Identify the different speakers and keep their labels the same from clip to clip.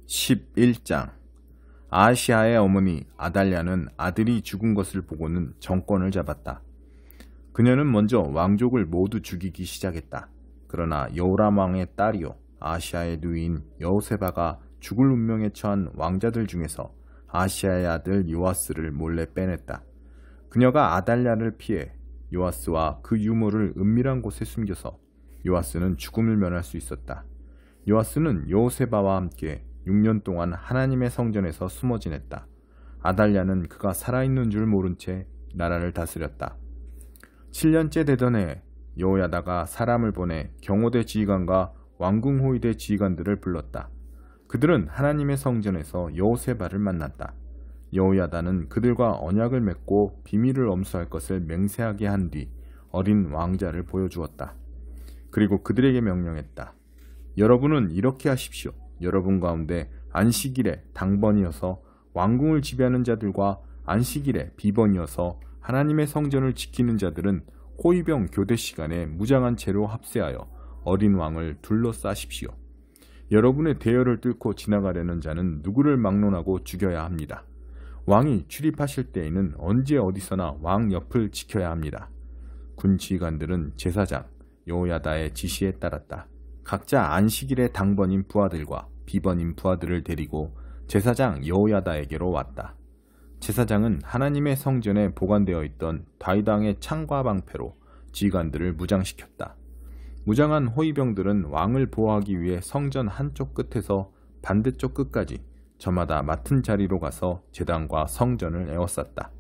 Speaker 1: 11장 아하시아의 어머니 아달랴는 아들이 죽은 것을 보고는 정권을 잡았다. 그녀는 먼저 왕족을 모두 죽이기 시작했다. 그러나 여호람 왕의 딸이요 아하시아의 누이인 여호세바가 죽을 운명에 처한 왕자들 중에서 아하시아의 아들 요아스를 몰래 빼냈다. 그녀가 아달랴를 피해 요아스와 그 유모를 은밀한 곳에 숨겨서 요아스는 죽음을 면할 수 있었다. 요아스는 여호세바와 함께 6년 동안 하나님의 성전에서 숨어 지냈다. 아달랴는 그가 살아있는 줄 모른 채 나라를 다스렸다. 7년째 되던 해 여호야다가 사람을 보내 경호대 지휘관과 왕궁 호위대 지휘관들을 불렀다. 그들은 하나님의 성전에서 여호세바를 만났다. 여호야다는 그들과 언약을 맺고 비밀을 엄수할 것을 맹세하게 한 뒤 어린 왕자를 보여주었다. 그리고 그들에게 명령했다. 여러분은 이렇게 하십시오. 여러분 가운데 안식일에 당번이어서 왕궁을 지배하는 자들과 안식일에 비번이어서 하나님의 성전을 지키는 자들은 호위병 교대 시간에 무장한 채로 합세하여 어린 왕을 둘러싸십시오. 여러분의 대열을 뚫고 지나가려는 자는 누구를 막론하고 죽여야 합니다. 왕이 출입하실 때에는 언제 어디서나 왕 옆을 지켜야 합니다. 군 지휘관들은 제사장 여호야다의 지시에 따랐다. 각자 안식일의 당번인 부하들과 비번인 부하들을 데리고 제사장 여호야다에게로 왔다. 제사장은 하나님의 성전에 보관되어 있던 다윗왕의 창과 방패로 지휘관들을 무장시켰다. 무장한 호위병들은 왕을 보호하기 위해 성전 한쪽 끝에서 반대쪽 끝까지 저마다 맡은 자리로 가서 제단과 성전을 에워쌌다.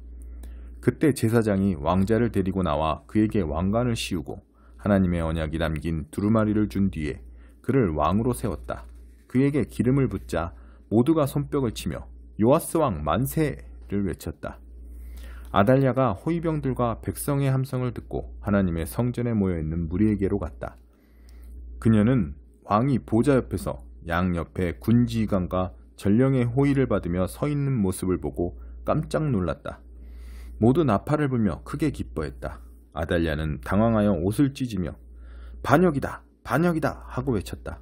Speaker 1: 그때 제사장이 왕자를 데리고 나와 그에게 왕관을 씌우고 하나님의 언약이 담긴 두루마리를 준 뒤에 그를 왕으로 세웠다. 그에게 기름을 붓자 모두가 손뼉을 치며 요아스 왕 만세를 외쳤다. 아달랴가 호위병들과 백성의 함성을 듣고 하나님의 성전에 모여있는 무리에게로 갔다. 그녀는 왕이 보좌 옆에서 양 옆에 군지휘관과 전령의 호의를 받으며 서 있는 모습을 보고 깜짝 놀랐다. 모두 나팔을 불며 크게 기뻐했다. 아달랴는 당황하여 옷을 찢으며 반역이다! 반역이다! 하고 외쳤다.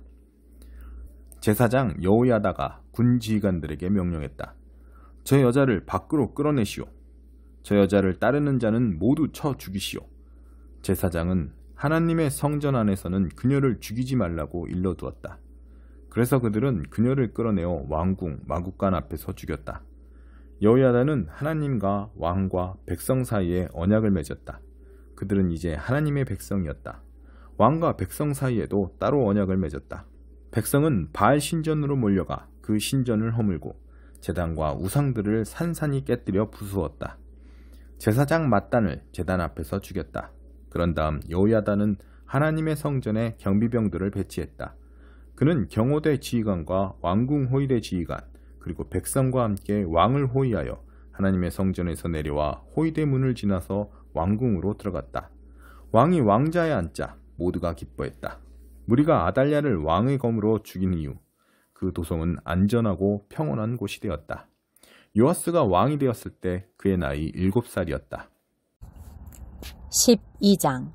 Speaker 1: 제사장 여호야다가 군지휘관들에게 명령했다. 저 여자를 밖으로 끌어내시오. 저 여자를 따르는 자는 모두 쳐 죽이시오. 제사장은 하나님의 성전 안에서는 그녀를 죽이지 말라고 일러두었다. 그래서 그들은 그녀를 끌어내어 왕궁 마구간 앞에서 죽였다. 여호야다는 하나님과 왕과 백성 사이에 언약을 맺었다. 그들은 이제 하나님의 백성이었다. 왕과 백성 사이에도 따로 언약을 맺었다. 백성은 바알 신전으로 몰려가 그 신전을 허물고 제단과 우상들을 산산이 깨뜨려 부수었다. 제사장 mat단을 제단 앞에서 죽였다. 그런 다음 여호야다는 하나님의 성전에 경비병들을 배치했다. 그는 경호대 지휘관과 왕궁 호위대 지휘관 그리고 백성과 함께 왕을 호위하여 하나님의 성전에서 내려와 호위대 문을 지나서 왕궁으로 들어갔다. 왕이 왕자에 앉자 모두가 기뻐했다. 무리가 아달랴를 왕의 검으로 죽인 이후 그 도성은 안전하고 평온한 곳이 되었다. 요아스가 왕이 되었을 때 그의 나이 7살이었다.
Speaker 2: 12장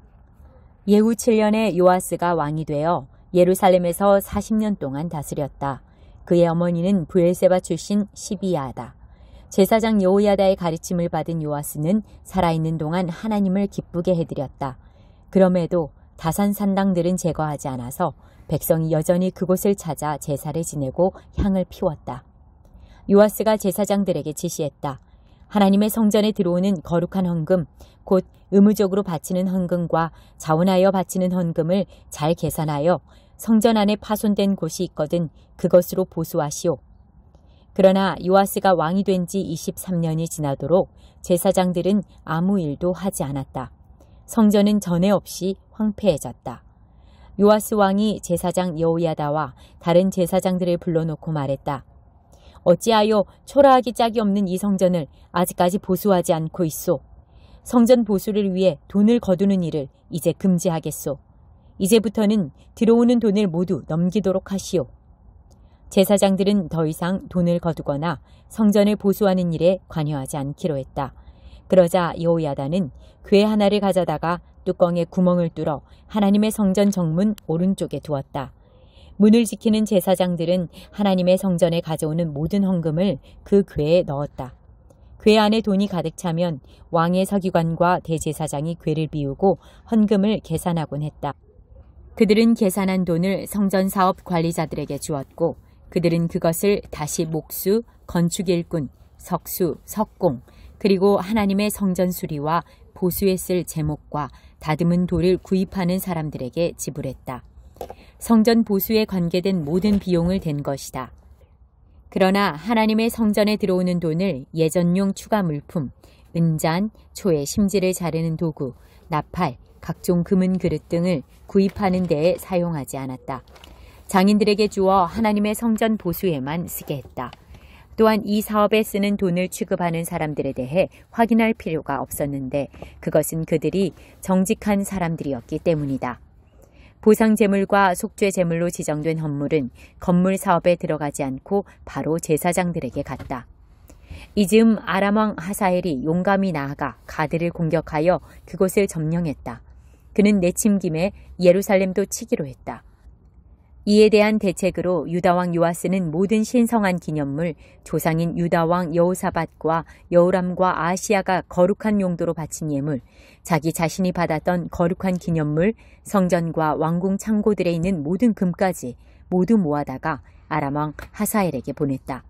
Speaker 2: 예후 7년에 요아스가 왕이 되어 예루살렘에서 40년 동안 다스렸다. 그의 어머니는 브엘세바 출신 시비야다. 제사장 여호야다의 가르침을 받은 요아스는 살아있는 동안 하나님을 기쁘게 해드렸다. 그럼에도 다산 산당들은 제거하지 않아서 백성이 여전히 그곳을 찾아 제사를 지내고 향을 피웠다. 요아스가 제사장들에게 지시했다. 하나님의 성전에 들어오는 거룩한 헌금, 곧 의무적으로 바치는 헌금과 자원하여 바치는 헌금을 잘 계산하여 성전 안에 파손된 곳이 있거든 그것으로 보수하시오. 그러나 요아스가 왕이 된 지 23년이 지나도록 제사장들은 아무 일도 하지 않았다. 성전은 전에 없이 황폐해졌다. 요아스 왕이 제사장 여호야다와 다른 제사장들을 불러놓고 말했다. 어찌하여 초라하기 짝이 없는 이 성전을 아직까지 보수하지 않고 있소. 성전 보수를 위해 돈을 거두는 일을 이제 금지하겠소. 이제부터는 들어오는 돈을 모두 넘기도록 하시오. 제사장들은 더 이상 돈을 거두거나 성전을 보수하는 일에 관여하지 않기로 했다. 그러자 여호야다는 궤 하나를 가져다가 뚜껑에 구멍을 뚫어 하나님의 성전 정문 오른쪽에 두었다. 문을 지키는 제사장들은 하나님의 성전에 가져오는 모든 헌금을 그 궤에 넣었다. 궤 안에 돈이 가득 차면 왕의 서기관과 대제사장이 궤를 비우고 헌금을 계산하곤 했다. 그들은 계산한 돈을 성전 사업 관리자들에게 주었고 그들은 그것을 다시 목수, 건축 일꾼, 석수, 석공, 그리고 하나님의 성전 수리와 보수에 쓸 제목과 다듬은 돌을 구입하는 사람들에게 지불했다. 성전 보수에 관계된 모든 비용을 댄 것이다. 그러나 하나님의 성전에 들어오는 돈을 예전용 추가 물품, 은잔, 초의 심지를 자르는 도구, 나팔, 각종 금은 그릇 등을 구입하는 데에 사용하지 않았다. 장인들에게 주어 하나님의 성전 보수에만 쓰게 했다. 또한 이 사업에 쓰는 돈을 취급하는 사람들에 대해 확인할 필요가 없었는데 그것은 그들이 정직한 사람들이었기 때문이다. 보상 제물과 속죄 제물로 지정된 헌물은 건물 사업에 들어가지 않고 바로 제사장들에게 갔다. 이즈음 아람 왕 하사엘이 용감히 나아가 가드를 공격하여 그곳을 점령했다. 그는 내침김에 예루살렘도 치기로 했다. 이에 대한 대책으로 유다왕 요아스는 모든 신성한 기념물, 조상인 유다왕 여호사밧과 여호람과 아하시야가 거룩한 용도로 바친 예물, 자기 자신이 받았던 거룩한 기념물, 성전과 왕궁 창고들에 있는 모든 금까지 모두 모아다가 아람왕 하사엘에게 보냈다.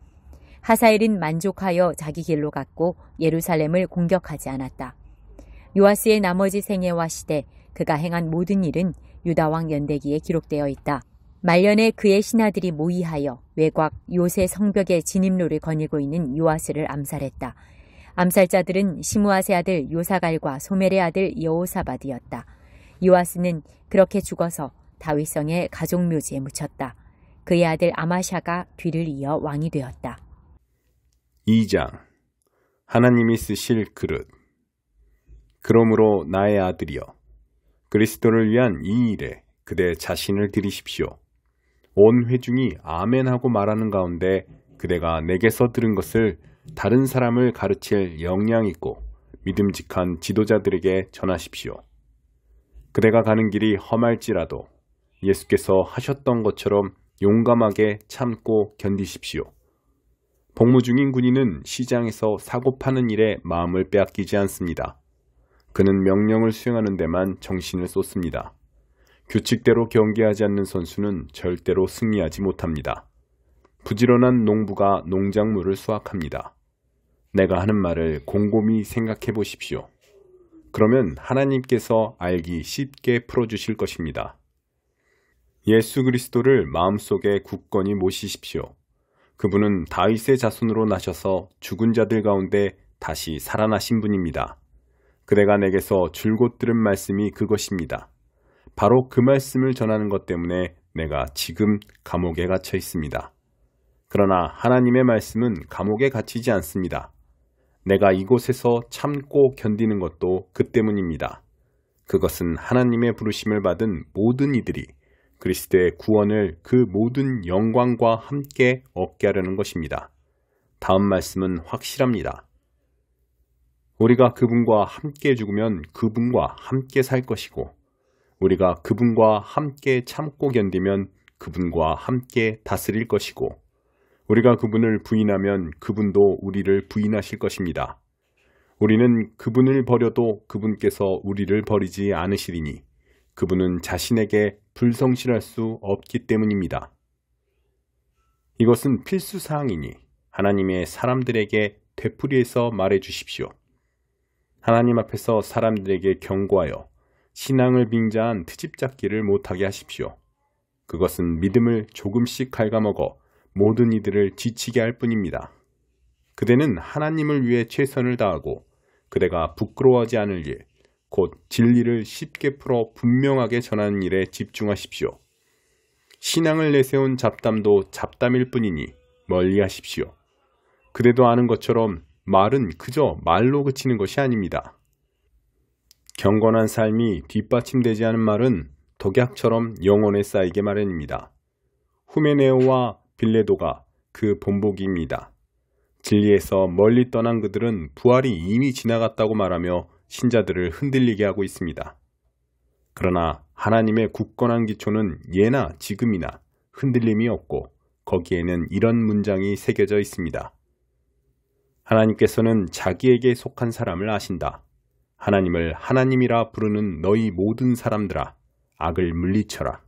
Speaker 2: 하사엘은 만족하여 자기 길로 갔고 예루살렘을 공격하지 않았다. 요아스의 나머지 생애와 시대, 그가 행한 모든 일은 유다왕 연대기에 기록되어 있다. 말년에 그의 신하들이 모의하여 외곽 요새 성벽의 진입로를 거닐고 있는 요아스를 암살했다. 암살자들은 시므아세 아들 요사갈과 소멜의 아들 여호사밧이었다. 요아스는 그렇게 죽어서 다윗성의 가족묘지에 묻혔다. 그의 아들 아마샤가 뒤를 이어 왕이 되었다.
Speaker 1: 2장 하나님이 쓰실 그릇. 그러므로 나의 아들이여 그리스도를 위한 이 일에 그대 자신을 드리십시오. 온 회중이 아멘하고 말하는 가운데 그대가 내게서 들은 것을 다른 사람을 가르칠 역량 있고 믿음직한 지도자들에게 전하십시오. 그대가 가는 길이 험할지라도 예수께서 하셨던 것처럼 용감하게 참고 견디십시오. 복무 중인 군인은 시장에서 사고 파는 일에 마음을 빼앗기지 않습니다. 그는 명령을 수행하는 데만 정신을 쏟습니다. 규칙대로 경기하지 않는 선수는 절대로 승리하지 못합니다. 부지런한 농부가 농작물을 수확합니다. 내가 하는 말을 곰곰이 생각해 보십시오. 그러면 하나님께서 알기 쉽게 풀어주실 것입니다. 예수 그리스도를 마음속에 굳건히 모시십시오. 그분은 다윗의 자손으로 나셔서 죽은 자들 가운데 다시 살아나신 분입니다. 그대가 내게서 줄곧 들은 말씀이 그것입니다. 바로 그 말씀을 전하는 것 때문에 내가 지금 감옥에 갇혀 있습니다. 그러나 하나님의 말씀은 감옥에 갇히지 않습니다. 내가 이곳에서 참고 견디는 것도 그 때문입니다. 그것은 하나님의 부르심을 받은 모든 이들이 그리스도의 구원을 그 모든 영광과 함께 얻게 하려는 것입니다. 다음 말씀은 확실합니다. 우리가 그분과 함께 죽으면 그분과 함께 살 것이고 우리가 그분과 함께 참고 견디면 그분과 함께 다스릴 것이고 우리가 그분을 부인하면 그분도 우리를 부인하실 것입니다. 우리는 그분을 버려도 그분께서 우리를 버리지 않으시리니 그분은 자신에게 불성실할 수 없기 때문입니다. 이것은 필수사항이니 하나님의 사람들에게 되풀이해서 말해 주십시오. 하나님 앞에서 사람들에게 경고하여 신앙을 빙자한 트집잡기를 못하게 하십시오. 그것은 믿음을 조금씩 갉아먹어 모든 이들을 지치게 할 뿐입니다. 그대는 하나님을 위해 최선을 다하고 그대가 부끄러워하지 않을 일, 곧 진리를 쉽게 풀어 분명하게 전하는 일에 집중하십시오. 신앙을 내세운 잡담도 잡담일 뿐이니 멀리하십시오. 그대도 아는 것처럼 말은 그저 말로 그치는 것이 아닙니다. 경건한 삶이 뒷받침되지 않은 말은 독약처럼 영혼에 쌓이게 마련입니다. 후메네오와 빌레도가 그 본보기입니다. 진리에서 멀리 떠난 그들은 부활이 이미 지나갔다고 말하며 신자들을 흔들리게 하고 있습니다. 그러나 하나님의 굳건한 기초는 예나 지금이나
Speaker 3: 흔들림이 없고 거기에는 이런 문장이 새겨져 있습니다. 하나님께서는 자기에게 속한 사람을 아신다. 하나님을 하나님이라 부르는 너희 모든 사람들아, 악을 물리쳐라.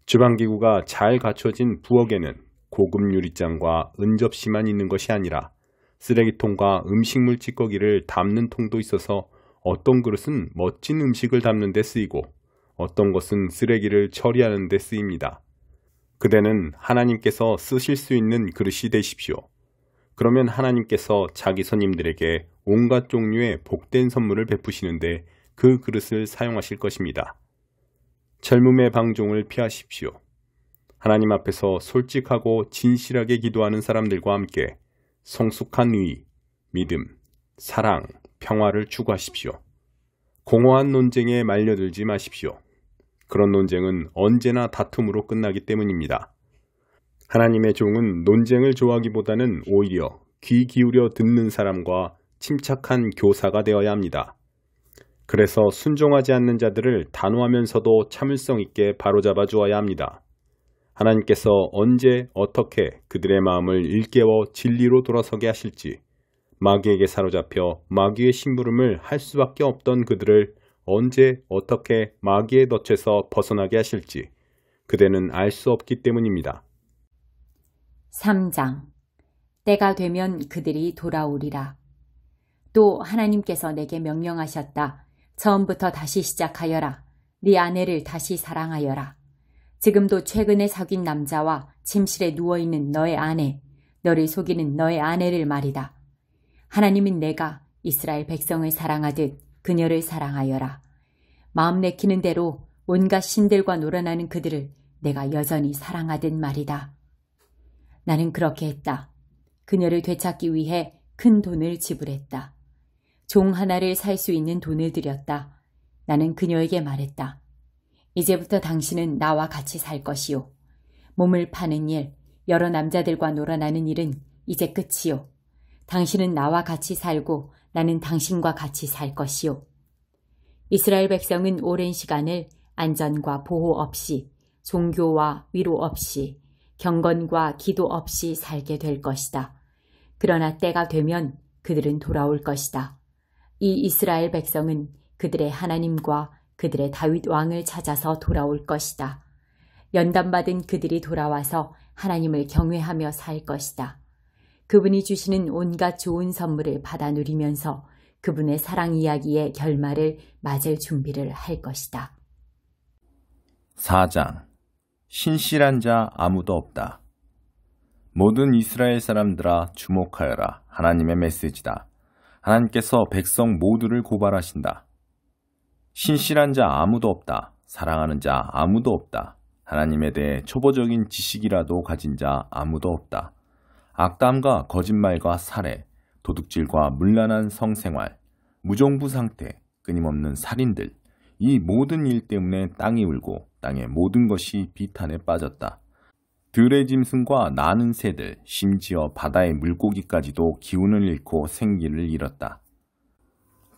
Speaker 3: 주방기구가 잘 갖춰진 부엌에는 고급 유리잔과 은접시만 있는 것이 아니라 쓰레기통과 음식물 찌꺼기를 담는 통도 있어서 어떤 그릇은 멋진 음식을 담는 데 쓰이고 어떤 것은 쓰레기를 처리하는 데 쓰입니다. 그대는 하나님께서 쓰실 수 있는 그릇이 되십시오. 그러면 하나님께서 자기 손님들에게 온갖 종류의 복된 선물을 베푸시는데 그 그릇을 사용하실 것입니다. 젊음의 방종을 피하십시오. 하나님 앞에서 솔직하고 진실하게 기도하는 사람들과 함께 성숙한 의, 믿음, 사랑, 평화를 추구하십시오. 공허한 논쟁에 말려들지 마십시오. 그런 논쟁은 언제나 다툼으로 끝나기 때문입니다. 하나님의 종은 논쟁을 좋아하기보다는 오히려 귀 기울여 듣는 사람과 침착한 교사가 되어야 합니다. 그래서 순종하지 않는 자들을 단호하면서도 참을성 있게 바로잡아 주어야 합니다. 하나님께서 언제 어떻게 그들의 마음을 일깨워 진리로 돌아서게 하실지, 마귀에게 사로잡혀 마귀의 심부름을 할 수밖에 없던 그들을 언제 어떻게 마귀의 덫에서 벗어나게 하실지 그대는 알 수 없기 때문입니다.
Speaker 2: 3장. 때가 되면 그들이 돌아오리라. 또 하나님께서 내게 명령하셨다. 처음부터 다시 시작하여라. 네 아내를 다시 사랑하여라. 지금도 최근에 사귄 남자와 침실에 누워있는 너의 아내, 너를 속이는 너의 아내를 말이다. 하나님은 내가 이스라엘 백성을 사랑하듯 그녀를 사랑하여라. 마음 내키는 대로 온갖 신들과 놀아나는 그들을 내가 여전히 사랑하듯 말이다. 나는 그렇게 했다. 그녀를 되찾기 위해 큰 돈을 지불했다. 종 하나를 살 수 있는 돈을 들였다. 나는 그녀에게 말했다. 이제부터 당신은 나와 같이 살 것이요. 몸을 파는 일, 여러 남자들과 놀아나는 일은 이제 끝이요. 당신은 나와 같이 살고 나는 당신과 같이 살 것이요. 이스라엘 백성은 오랜 시간을 안전과 보호 없이, 종교와 위로 없이, 경건과 기도 없이 살게 될 것이다. 그러나 때가 되면 그들은 돌아올 것이다. 이 이스라엘 백성은 그들의 하나님과 그들의 다윗 왕을 찾아서 돌아올 것이다. 연단받은 그들이 돌아와서 하나님을 경외하며 살 것이다. 그분이 주시는 온갖 좋은 선물을 받아 누리면서 그분의 사랑 이야기의 결말을 맞을 준비를 할 것이다.
Speaker 1: 4장. 신실한 자 아무도 없다. 모든 이스라엘 사람들아 주목하여라. 하나님의 메시지다. 하나님께서 백성 모두를 고발하신다. 신실한 자 아무도 없다. 사랑하는 자 아무도 없다. 하나님에 대해 초보적인 지식이라도 가진 자 아무도 없다. 악담과 거짓말과 살해, 도둑질과 문란한 성생활, 무정부 상태, 끊임없는 살인들, 이 모든 일 때문에 땅이 울고 땅의 모든 것이 비탄에 빠졌다. 들의 짐승과 나는 새들, 심지어 바다의 물고기까지도 기운을 잃고 생기를 잃었다.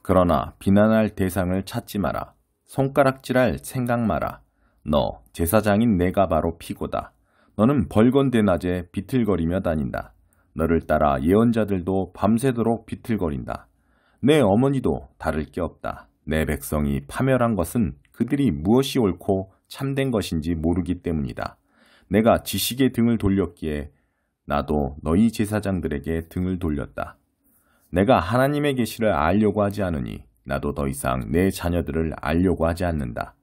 Speaker 1: 그러나 비난할 대상을 찾지 마라. 손가락질할 생각 마라. 너 제사장인 내가 바로 피고다. 너는 벌건대 낮에 비틀거리며 다닌다. 너를 따라 예언자들도 밤새도록 비틀거린다. 내 어머니도 다를 게 없다. 내 백성이 파멸한 것은 그들이 무엇이 옳고 참된 것인지 모르기 때문이다. 내가 지식의 등을 돌렸기에 나도 너희 제사장들에게 등을 돌렸다. 내가 하나님의 계시를 알려고 하지 않으니 나도 더 이상 내 자녀들을 알려고 하지 않는다.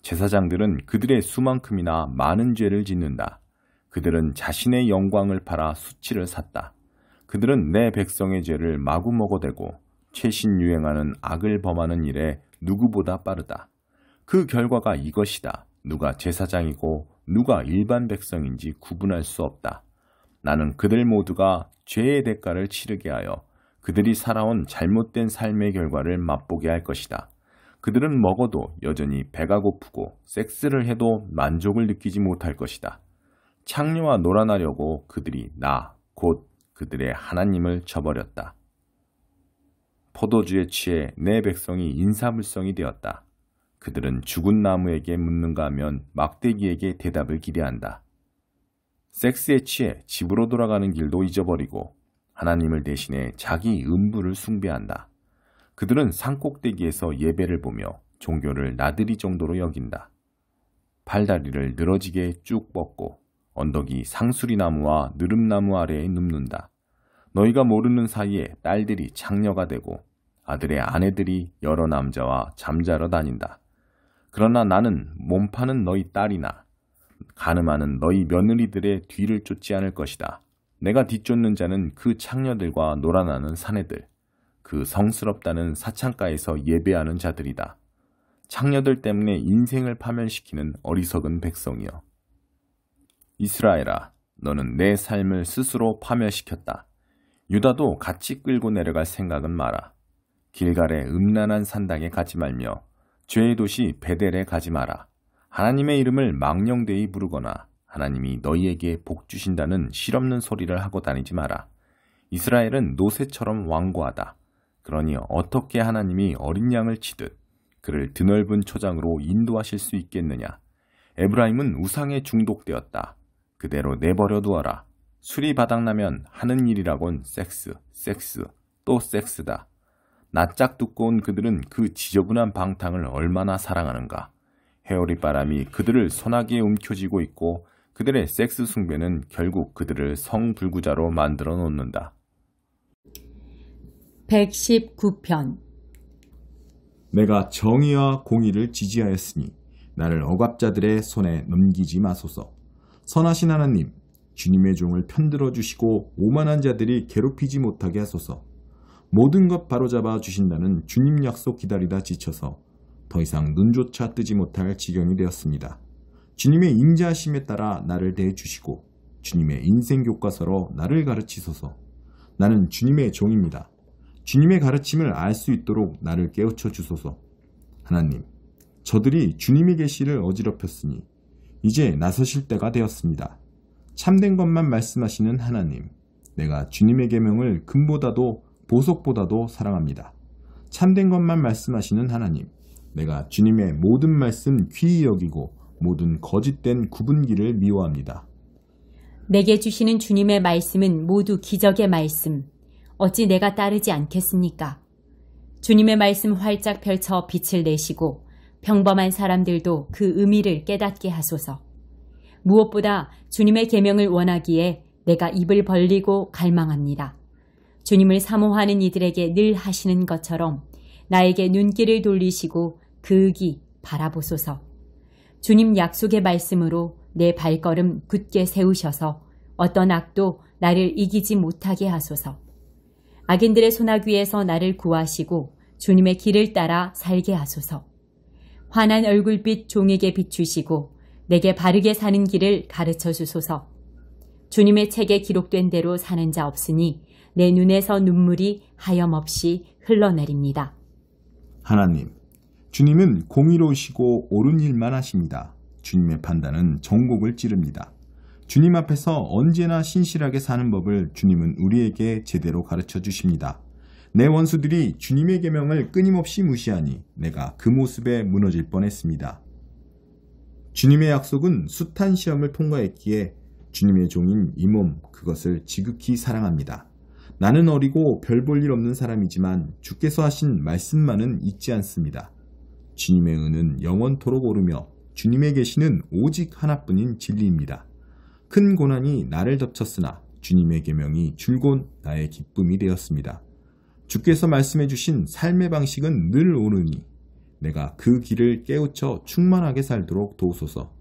Speaker 1: 제사장들은 그들의 수만큼이나 많은 죄를 짓는다. 그들은 자신의 영광을 팔아 수치를 샀다. 그들은 내 백성의 죄를 마구 먹어대고 최신 유행하는 악을 범하는 일에 누구보다 빠르다. 그 결과가 이것이다. 누가 제사장이고 누가 일반 백성인지 구분할 수 없다. 나는 그들 모두가 죄의 대가를 치르게 하여 그들이 살아온 잘못된 삶의 결과를 맛보게 할 것이다. 그들은 먹어도 여전히 배가 고프고 섹스를 해도 만족을 느끼지 못할 것이다. 창녀와 놀아나려고 그들이 곧 그들의 하나님을 저버렸다. 포도주에 취해 내 백성이 인사불성이 되었다. 그들은 죽은 나무에게 묻는가 하면 막대기에게 대답을 기대한다. 섹스에 취해 집으로 돌아가는 길도 잊어버리고 하나님을 대신해 자기 음부를 숭배한다. 그들은 산꼭대기에서 예배를 보며 종교를 나들이 정도로 여긴다. 팔다리를 늘어지게 쭉 뻗고 언덕이 상수리나무와 느릅나무 아래에 눕는다. 너희가 모르는 사이에 딸들이 창녀가 되고 아들의 아내들이 여러 남자와 잠자러 다닌다. 그러나 나는 몸파는 너희 딸이나 가늠하는 너희 며느리들의 뒤를 쫓지 않을 것이다. 내가 뒤쫓는 자는 그 창녀들과 놀아나는 사내들, 그 성스럽다는 사창가에서 예배하는 자들이다. 창녀들 때문에 인생을 파멸시키는 어리석은 백성이여. 이스라엘아, 너는 내 삶을 스스로 파멸시켰다. 유다도 같이 끌고 내려갈 생각은 마라. 길갈의 음란한 산당에 가지 말며 죄의 도시 베델에 가지 마라. 하나님의 이름을 망령되이 부르거나 하나님이 너희에게 복 주신다는 실없는 소리를 하고 다니지 마라. 이스라엘은 노새처럼 완고하다. 그러니 어떻게 하나님이 어린 양을 치듯 그를 드넓은 초장으로 인도하실 수 있겠느냐. 에브라임은 우상에 중독되었다. 그대로 내버려 두어라. 술이 바닥나면 하는 일이라곤 섹스, 또 섹스다. 낯짝 두꺼운 그들은 그 지저분한 방탕을 얼마나 사랑하는가. 헤어리 바람이 그들을 소나기에 움켜쥐고 있고 그들의 섹스 숭배는 결국 그들을 성불구자로 만들어 놓는다.
Speaker 2: 119편.
Speaker 1: 내가 정의와 공의를 지지하였으니 나를 억압자들의 손에 넘기지 마소서. 선하신 하나님, 주님의 종을 편들어 주시고 오만한 자들이 괴롭히지 못하게 하소서. 모든 것 바로잡아 주신다는 주님 약속 기다리다 지쳐서 더 이상 눈조차 뜨지 못할 지경이 되었습니다. 주님의 임재하심에 따라 나를 대해주시고 주님의 인생 교과서로 나를 가르치소서. 나는 주님의 종입니다. 주님의 가르침을 알 수 있도록 나를 깨우쳐 주소서. 하나님, 저들이 주님의 계시를 어지럽혔으니 이제 나서실 때가 되었습니다. 참된 것만 말씀하시는 하나님, 내가 주님의 계명을 금보다도 보석보다도 사랑합니다. 참된 것만 말씀하시는 하나님, 내가 주님의 모든 말씀 귀히 여기고 모든 거짓된 구분기를 미워합니다.
Speaker 2: 내게 주시는 주님의 말씀은 모두 기적의 말씀. 어찌 내가 따르지 않겠습니까? 주님의 말씀 활짝 펼쳐 빛을 내시고 평범한 사람들도 그 의미를 깨닫게 하소서. 무엇보다 주님의 계명을 원하기에 내가 입을 벌리고 갈망합니다. 주님을 사모하는 이들에게 늘 하시는 것처럼 나에게 눈길을 돌리시고 그윽이 바라보소서. 주님 약속의 말씀으로 내 발걸음 굳게 세우셔서 어떤 악도 나를 이기지 못하게 하소서. 악인들의 소나귀에서 나를 구하시고 주님의 길을 따라 살게 하소서. 환한 얼굴빛 종에게 비추시고 내게 바르게 사는 길을 가르쳐 주소서. 주님의 책에 기록된 대로 사는 자 없으니 내 눈에서 눈물이 하염없이 흘러내립니다.
Speaker 1: 하나님, 주님은 공의로우시고 옳은 일만 하십니다. 주님의 판단은 정곡을 찌릅니다. 주님 앞에서 언제나 신실하게 사는 법을 주님은 우리에게 제대로 가르쳐 주십니다. 내 원수들이 주님의 계명을 끊임없이 무시하니 내가 그 모습에 무너질 뻔했습니다. 주님의 약속은 숱한 시험을 통과했기에 주님의 종인 이 몸 그것을 지극히 사랑합니다. 나는 어리고 별 볼 일 없는 사람이지만 주께서 하신 말씀만은 잊지 않습니다. 주님의 은은 영원토록 오르며 주님의 계시는 오직 하나뿐인 진리입니다. 큰 고난이 나를 덮쳤으나 주님의 계명이 줄곧 나의 기쁨이 되었습니다. 주께서 말씀해 주신 삶의 방식은 늘 옳으니 내가 그 길을 깨우쳐 충만하게 살도록 도우소서.